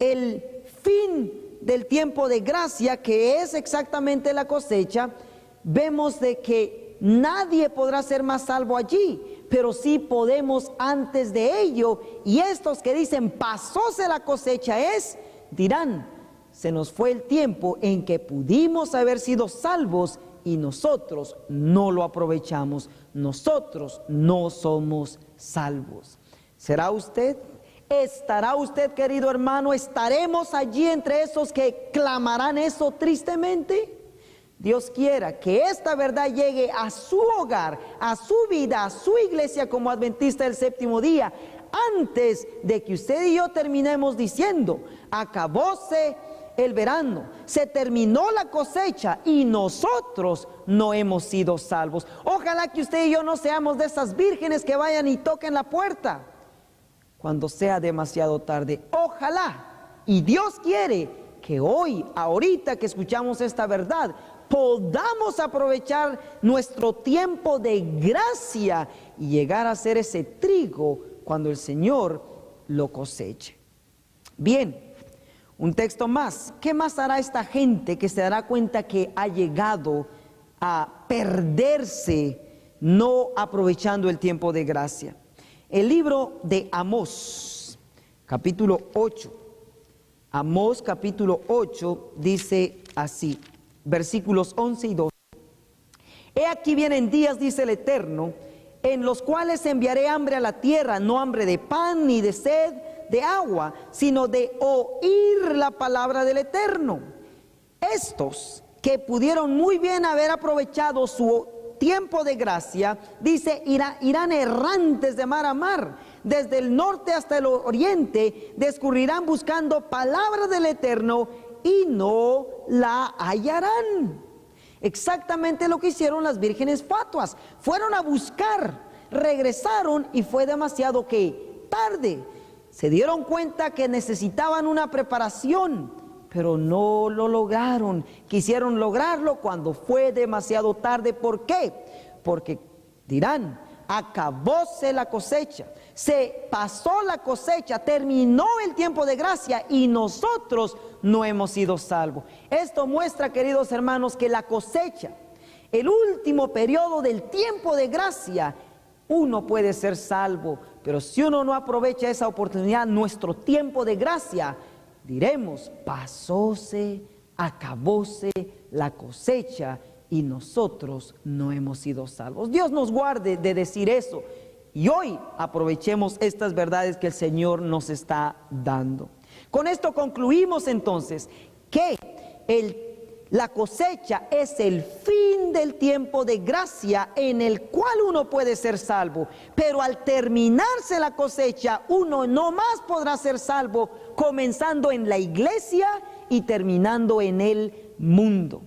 Speaker 1: el fin del tiempo de gracia, que es exactamente la cosecha, vemos de que nadie podrá ser más salvo allí, pero sí podemos antes de ello. Y estos que dicen pasóse la cosecha dirán, se nos fue el tiempo en que pudimos haber sido salvos y nosotros no lo aprovechamos, nosotros no somos salvos. ¿Será usted? ¿Estará usted, querido hermano? ¿Estaremos allí entre esos que clamarán eso tristemente? Dios quiera que esta verdad llegue a su hogar, a su vida, a su iglesia como adventista del séptimo día, antes de que usted y yo terminemos diciendo, acabóse el verano, se terminó la cosecha y nosotros no hemos sido salvos. Ojalá que usted y yo no seamos de esas vírgenes que vayan y toquen la puerta cuando sea demasiado tarde. Ojalá, y Dios quiere que hoy, ahorita que escuchamos esta verdad, podamos aprovechar nuestro tiempo de gracia y llegar a ser ese trigo cuando el Señor lo coseche. Bien, un texto más. ¿Qué más hará esta gente que se dará cuenta que ha llegado a perderse no aprovechando el tiempo de gracia? El libro de Amós, capítulo 8. Amós, capítulo 8, dice así, versículos 11 y 12. He aquí vienen días, dice el Eterno, en los cuales enviaré hambre a la tierra, no hambre de pan ni de sed de agua, sino de oír la palabra del Eterno. Estos que pudieron muy bien haber aprovechado su tiempo de gracia, dice, irán errantes de mar a mar, desde el norte hasta el oriente, discurrirán buscando palabra del Eterno y no la hallarán. Exactamente lo que hicieron las vírgenes fatuas. Fueron a buscar, regresaron y fue demasiado tarde. Se dieron cuenta que necesitaban una preparación, pero no lo lograron. Quisieron lograrlo cuando fue demasiado tarde. ¿Por qué? Porque dirán, acabóse la cosecha, se pasó la cosecha, terminó el tiempo de gracia y nosotros no hemos sido salvos. Esto muestra, queridos hermanos, que la cosecha, el último periodo del tiempo de gracia, uno puede ser salvo, pero si uno no aprovecha esa oportunidad, nuestro tiempo de gracia, diremos, pasóse, acabóse la cosecha y nosotros no hemos sido salvos. Dios nos guarde de decir eso, y hoy aprovechemos estas verdades que el Señor nos está dando. Con esto concluimos entonces que la cosecha es el fin del tiempo de gracia en el cual uno puede ser salvo, pero al terminarse la cosecha, uno no más podrá ser salvo, comenzando en la iglesia y terminando en el mundo.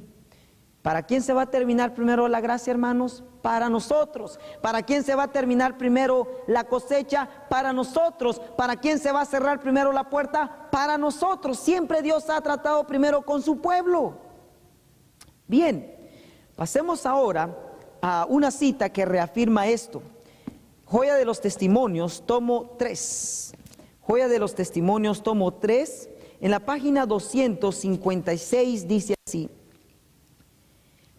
Speaker 1: ¿Para quién se va a terminar primero la gracia, hermanos? Para nosotros. ¿Para quién se va a terminar primero la cosecha? Para nosotros. ¿Para quién se va a cerrar primero la puerta? Para nosotros. Siempre Dios ha tratado primero con su pueblo. Bien, pasemos ahora a una cita que reafirma esto. Joya de los Testimonios, tomo 3. Joya de los Testimonios, tomo 3. En la página 256 dice así: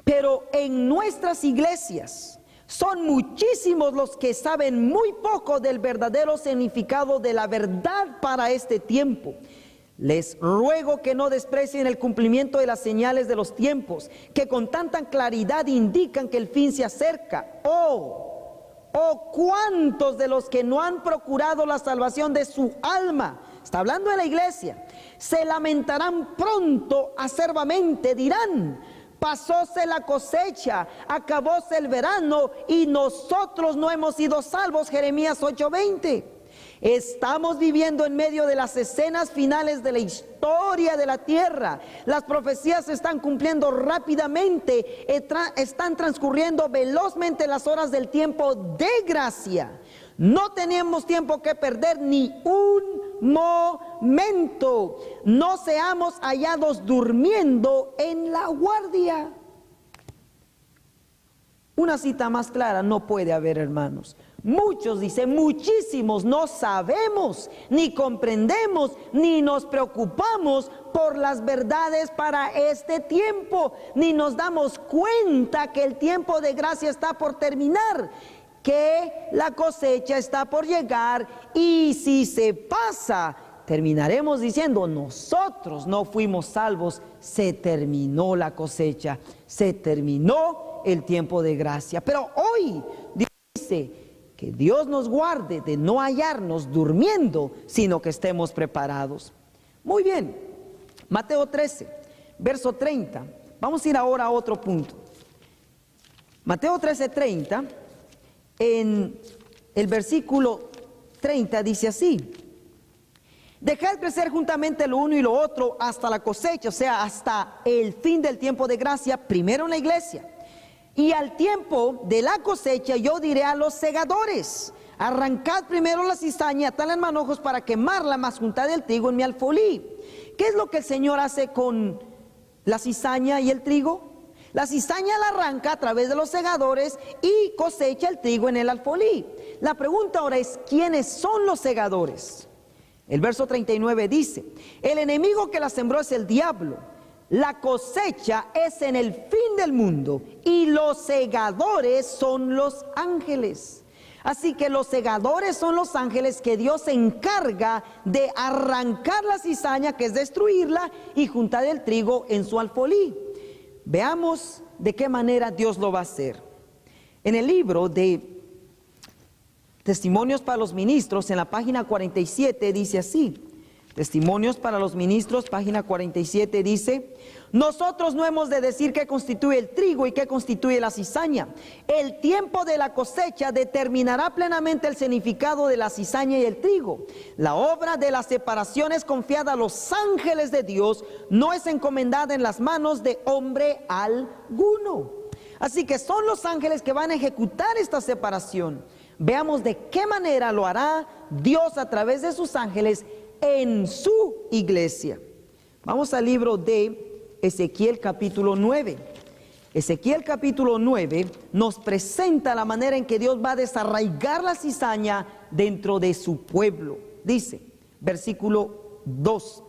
Speaker 1: pero en nuestras iglesias son muchísimos los que saben muy poco del verdadero significado de la verdad para este tiempo. Les ruego que no desprecien el cumplimiento de las señales de los tiempos, que con tanta claridad indican que el fin se acerca. Oh, cuántos de los que no han procurado la salvación de su alma, está hablando de la iglesia, se lamentarán pronto acerbamente, dirán: pasóse la cosecha, acabóse el verano y nosotros no hemos sido salvos. Jeremías 8:20. Estamos viviendo en medio de las escenas finales de la historia de la tierra. Las profecías se están cumpliendo rápidamente, están transcurriendo velozmente las horas del tiempo de gracia. No tenemos tiempo que perder ni un momento. No seamos hallados durmiendo en la guardia. Una cita más clara no puede haber, hermanos. Muchos, dice, muchísimos no sabemos, ni comprendemos, ni nos preocupamos por las verdades para este tiempo, ni nos damos cuenta que el tiempo de gracia está por terminar, que la cosecha está por llegar, y si se pasa, terminaremos diciendo: nosotros no fuimos salvos, se terminó la cosecha, se terminó el tiempo de gracia. Pero hoy dice que Dios nos guarde de no hallarnos durmiendo, sino que estemos preparados. Muy bien, Mateo 13, verso 30. Vamos a ir ahora a otro punto. Mateo 13:30, en el versículo 30 dice así: dejad crecer juntamente lo uno y lo otro hasta la cosecha, o sea, hasta el fin del tiempo de gracia, primero en la iglesia. Y al tiempo de la cosecha yo diré a los segadores: arrancad primero la cizaña, atadla en manojos para quemarla, mas juntad el trigo en mi alfolí. ¿Qué es lo que el Señor hace con la cizaña y el trigo? La cizaña la arranca a través de los segadores y cosecha el trigo en el alfolí. La pregunta ahora es: ¿quiénes son los segadores? El verso 39 dice: el enemigo que la sembró es el diablo. La cosecha es en el fin del mundo y los segadores son los ángeles. Así que los segadores son los ángeles que Dios se encarga de arrancar la cizaña, que es destruirla, y juntar el trigo en su alfolí. Veamos de qué manera Dios lo va a hacer. En el libro de Testimonios para los Ministros, en la página 47, dice así: Testimonios para los Ministros, página 47, dice: nosotros no hemos de decir qué constituye el trigo y qué constituye la cizaña. El tiempo de la cosecha determinará plenamente el significado de la cizaña y el trigo. La obra de la separación es confiada a los ángeles de Dios, no es encomendada en las manos de hombre alguno. Así que son los ángeles que van a ejecutar esta separación. Veamos de qué manera lo hará Dios a través de sus ángeles en su iglesia. Vamos al libro de Ezequiel capítulo 9. Ezequiel capítulo 9 nos presenta la manera en que Dios va a desarraigar la cizaña dentro de su pueblo. Dice, versículo 2: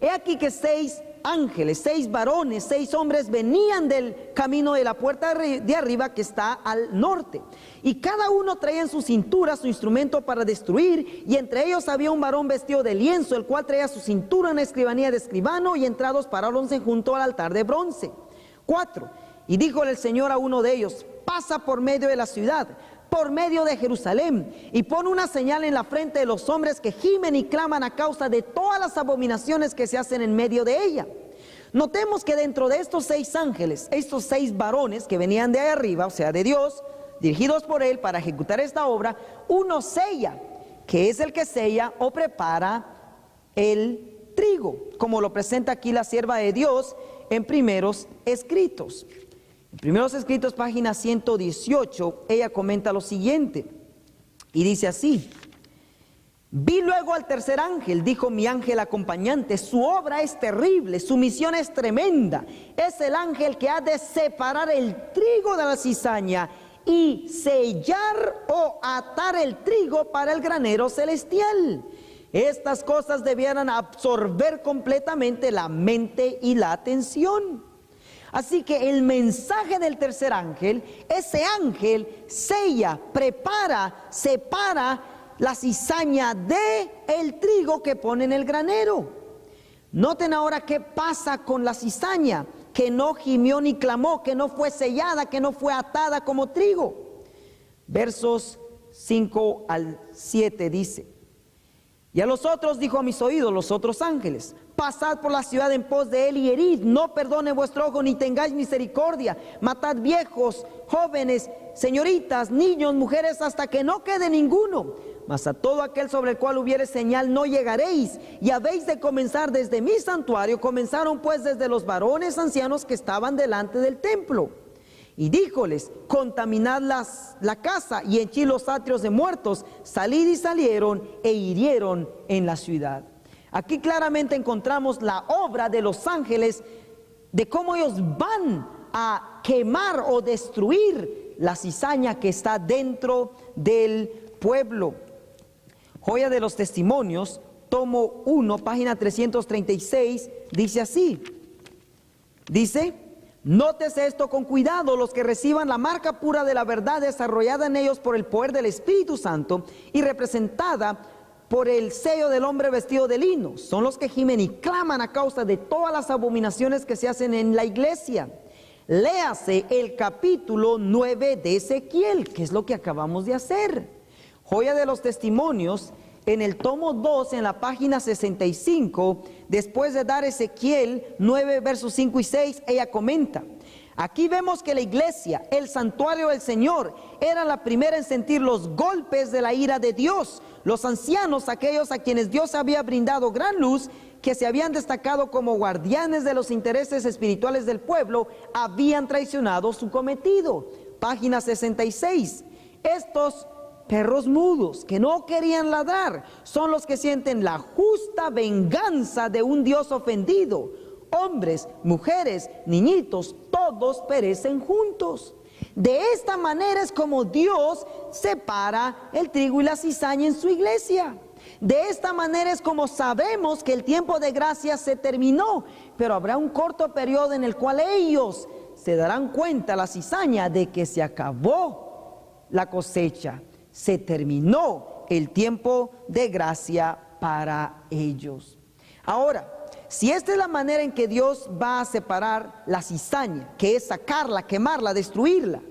Speaker 1: he aquí que 6 ángeles, 6 varones, 6 hombres venían del camino de la puerta de arriba que está al norte. Y cada uno traía en su cintura su instrumento para destruir, y entre ellos había un varón vestido de lienzo, el cual traía su cintura una escribanía de escribano, y entrados paráronse junto al altar de bronce. 4. Y díjole el Señor a uno de ellos: pasa por medio de la ciudad, por medio de Jerusalén, y pon una señal en la frente de los hombres que gimen y claman a causa de todas las abominaciones que se hacen en medio de ella. Notemos que dentro de estos 6 ángeles, estos 6 varones que venían de ahí arriba, o sea de Dios, dirigidos por Él para ejecutar esta obra, uno sella, que es el que sella o prepara el trigo, como lo presenta aquí la sierva de Dios en Primeros Escritos. En Primeros Escritos, página 118, ella comenta lo siguiente, y dice así: vi luego al tercer ángel, dijo mi ángel acompañante, su obra es terrible, su misión es tremenda, es el ángel que ha de separar el trigo de la cizaña y sellar o atar el trigo para el granero celestial. Estas cosas debieran absorber completamente la mente y la atención. Así que el mensaje del tercer ángel, ese ángel sella, prepara, separa la cizaña de el trigo que pone en el granero. Noten ahora qué pasa con la cizaña, que no gimió ni clamó, que no fue sellada, que no fue atada como trigo. Versos 5 al 7 dice: y a los otros dijo a mis oídos los otros ángeles: pasad por la ciudad en pos de él y herid, no perdone vuestro ojo ni tengáis misericordia, matad viejos, jóvenes, señoritas, niños, mujeres, hasta que no quede ninguno. Mas a todo aquel sobre el cual hubiere señal no llegaréis, y habéis de comenzar desde mi santuario. Comenzaron pues desde los varones ancianos que estaban delante del templo. Y díjoles: contaminad la casa y henchid los atrios de muertos. Salid, y salieron e hirieron en la ciudad. Aquí claramente encontramos la obra de los ángeles, de cómo ellos van a quemar o destruir la cizaña que está dentro del pueblo. Joya de los Testimonios, tomo 1, página 336, dice así. Dice: nótese esto con cuidado: los que reciban la marca pura de la verdad desarrollada en ellos por el poder del Espíritu Santo y representada por el sello del hombre vestido de lino, son los que gimen y claman a causa de todas las abominaciones que se hacen en la iglesia. Léase el capítulo 9 de Ezequiel, que es lo que acabamos de hacer. Joya de los Testimonios, en el tomo 2, en la página 65, después de dar Ezequiel 9, versos 5 y 6, ella comenta: aquí vemos que la iglesia, el santuario del Señor, era la primera en sentir los golpes de la ira de Dios. Los ancianos, aquellos a quienes Dios había brindado gran luz, que se habían destacado como guardianes de los intereses espirituales del pueblo, habían traicionado su cometido. Página 66. Estos perros mudos que no querían ladrar son los que sienten la justa venganza de un Dios ofendido. Hombres, mujeres, niñitos, todos perecen juntos. De esta manera es como Dios separa el trigo y la cizaña en su iglesia. De esta manera es como sabemos que el tiempo de gracia se terminó, pero habrá un corto periodo en el cual ellos se darán cuenta, la cizaña, de que se acabó la cosecha. Se terminó el tiempo de gracia para ellos. Ahora, si esta es la manera en que Dios va a separar la cizaña, que es sacarla, quemarla, destruirla,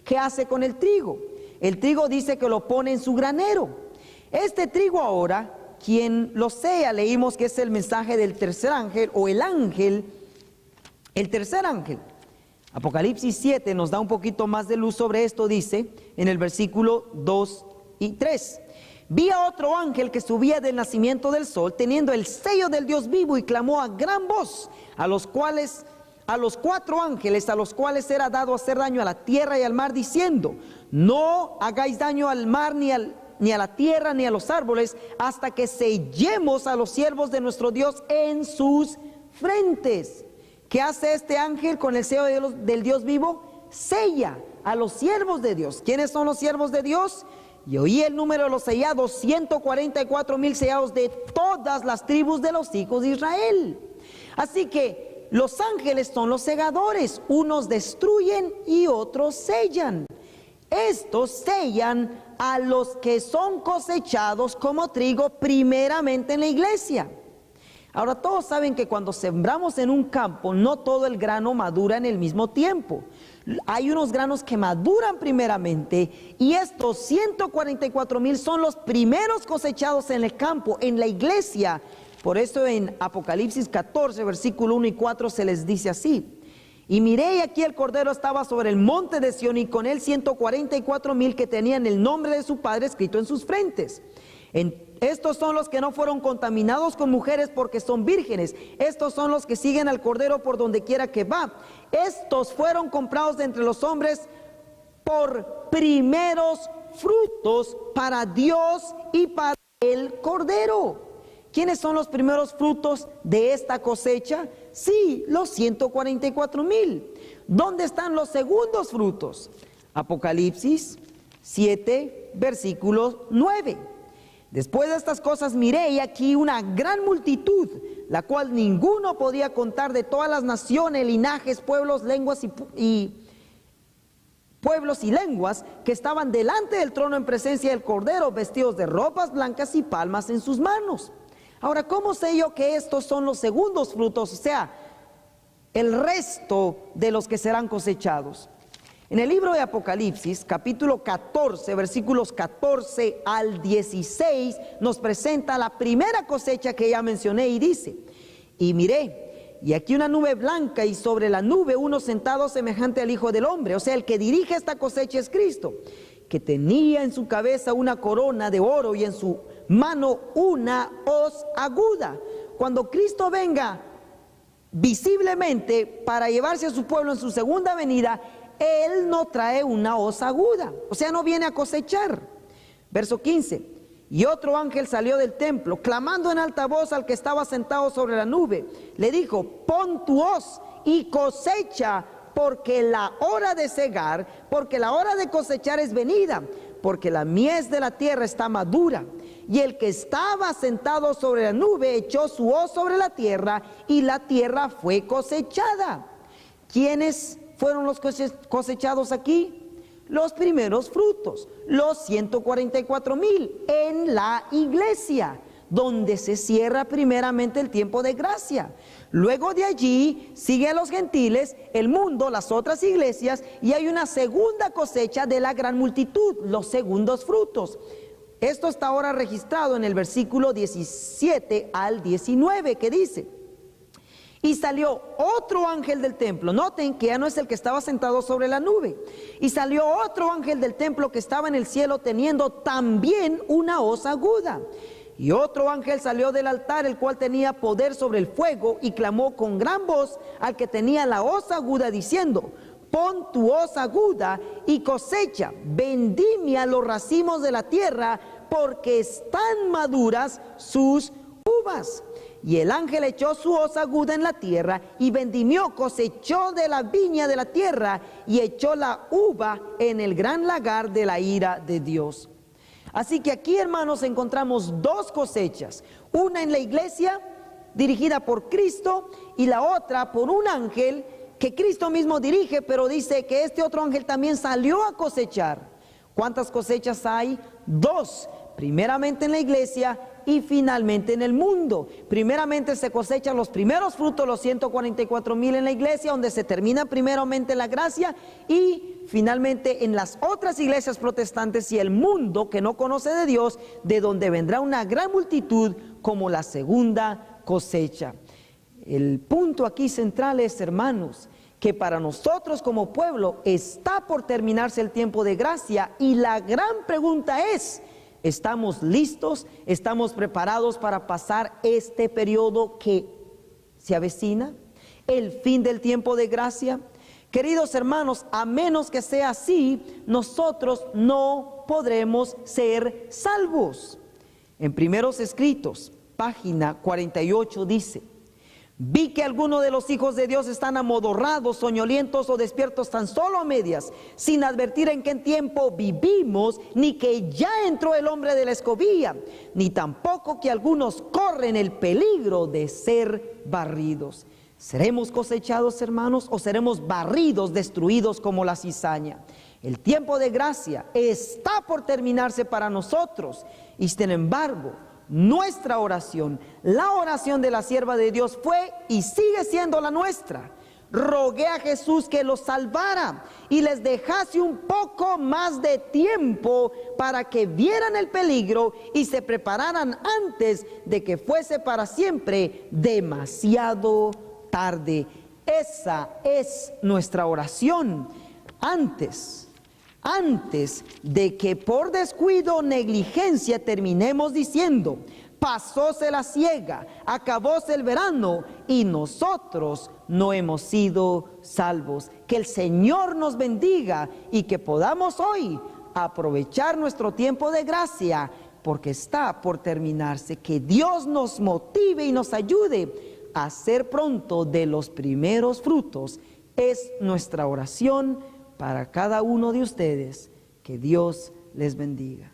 Speaker 1: ¿qué hace con el trigo? El trigo dice que lo pone en su granero. Este trigo ahora, quien lo sea, leímos que es el mensaje del tercer ángel, o el ángel, el tercer ángel. Apocalipsis 7 nos da un poquito más de luz sobre esto, dice en el versículo 2 y 3. Vi a otro ángel que subía del nacimiento del sol, teniendo el sello del Dios vivo, y clamó a gran voz a los 4 ángeles a los cuales era dado hacer daño a la tierra y al mar, diciendo: no hagáis daño al mar, ni a la tierra, ni a los árboles, hasta que sellemos a los siervos de nuestro Dios en sus frentes. ¿Qué hace este ángel con el sello del Dios vivo? Sella a los siervos de Dios. ¿Quiénes son los siervos de Dios? Y oí el número de los sellados: 144,000 sellados de todas las tribus de los hijos de Israel. Así que los ángeles son los segadores, unos destruyen y otros sellan. Estos sellan a los que son cosechados como trigo primeramente en la iglesia. Ahora, todos saben que cuando sembramos en un campo, no todo el grano madura en el mismo tiempo. Hay unos granos que maduran primeramente, y estos 144,000 son los primeros cosechados en el campo, en la iglesia. Por eso en Apocalipsis 14, versículo 1 y 4 se les dice así: y miré, y aquí el Cordero estaba sobre el monte de Sión, y con él 144,000 que tenían el nombre de su Padre escrito en sus frentes. Estos son los que no fueron contaminados con mujeres, porque son vírgenes. Estos son los que siguen al Cordero por donde quiera que va. Estos fueron comprados de entre los hombres por primeros frutos para Dios y para el Cordero. ¿Quiénes son los primeros frutos de esta cosecha? Sí, los 144,000. ¿Dónde están los segundos frutos? Apocalipsis 7, versículo 9. Después de estas cosas miré, y aquí una gran multitud, la cual ninguno podía contar, de todas las naciones, linajes, pueblos, lenguas pueblos y lenguas, que estaban delante del trono en presencia del Cordero, vestidos de ropas blancas y palmas en sus manos. Ahora, ¿cómo sé yo que estos son los segundos frutos? O sea, el resto de los que serán cosechados. En el libro de Apocalipsis, capítulo 14, versículos 14 al 16, nos presenta la primera cosecha que ya mencioné, y dice: y miré, y aquí una nube blanca, y sobre la nube uno sentado semejante al Hijo del Hombre. O sea, el que dirige esta cosecha es Cristo, que tenía en su cabeza una corona de oro y en su mano una hoz aguda. Cuando Cristo venga visiblemente para llevarse a su pueblo en su segunda venida, Él no trae una hoz aguda, o sea, no viene a cosechar. Verso 15: y otro ángel salió del templo, clamando en alta voz al que estaba sentado sobre la nube. Le dijo: pon tu hoz y cosecha, porque la hora de segar, porque la hora de cosechar es venida, porque la mies de la tierra está madura. Y el que estaba sentado sobre la nube echó su hoz sobre la tierra, y la tierra fue cosechada. ¿Quiénes fueron los cosechados aquí? Los primeros frutos, los 144,000 en la iglesia, donde se cierra primeramente el tiempo de gracia. Luego de allí sigue a los gentiles, el mundo, las otras iglesias, y hay una segunda cosecha de la gran multitud, los segundos frutos. Esto está ahora registrado en el versículo 17 al 19, que dice: y salió otro ángel del templo. Noten que ya no es el que estaba sentado sobre la nube. Y salió otro ángel del templo que estaba en el cielo, teniendo también una hoz aguda. Y otro ángel salió del altar, el cual tenía poder sobre el fuego, y clamó con gran voz al que tenía la hoz aguda, diciendo: pon tu hoz aguda y cosecha, vendimia los racimos de la tierra, porque están maduras sus uvas. Y el ángel echó su hoz aguda en la tierra, y vendimió, cosechó de la viña de la tierra, y echó la uva en el gran lagar de la ira de Dios. Así que aquí, hermanos, encontramos dos cosechas: una en la iglesia, dirigida por Cristo, y la otra por un ángel que Cristo mismo dirige, pero dice que este otro ángel también salió a cosechar. ¿Cuántas cosechas hay? Dos. Primeramente en la iglesia y finalmente en el mundo. Primeramente se cosechan los primeros frutos, los 144,000 en la iglesia, donde se termina primeramente la gracia, y finalmente en las otras iglesias protestantes y el mundo que no conoce de Dios, de donde vendrá una gran multitud como la segunda cosecha. El punto aquí central es, hermanos, que para nosotros como pueblo está por terminarse el tiempo de gracia, y la gran pregunta es: ¿estamos listos? ¿Estamos preparados para pasar este periodo que se avecina? ¿El fin del tiempo de gracia? Queridos hermanos, a menos que sea así, nosotros no podremos ser salvos. En Primeros Escritos, página 48, dice: Vi que algunos de los hijos de Dios están amodorrados, soñolientos o despiertos tan solo a medias, sin advertir en qué tiempo vivimos, ni que ya entró el hombre de la escobilla, ni tampoco que algunos corren el peligro de ser barridos. ¿Seremos cosechados, hermanos, o seremos barridos, destruidos como la cizaña? El tiempo de gracia está por terminarse para nosotros, y sin embargo, nuestra oración, la oración de la sierva de Dios fue y sigue siendo la nuestra. Rogué a Jesús que los salvara y les dejase un poco más de tiempo para que vieran el peligro y se prepararan antes de que fuese para siempre demasiado tarde. Esa es nuestra oración. Antes de que por descuido o negligencia terminemos diciendo: pasóse la siega, acabóse el verano y nosotros no hemos sido salvos. Que el Señor nos bendiga y que podamos hoy aprovechar nuestro tiempo de gracia, porque está por terminarse. Que Dios nos motive y nos ayude a ser pronto de los primeros frutos. Es nuestra oración para cada uno de ustedes. Que Dios les bendiga.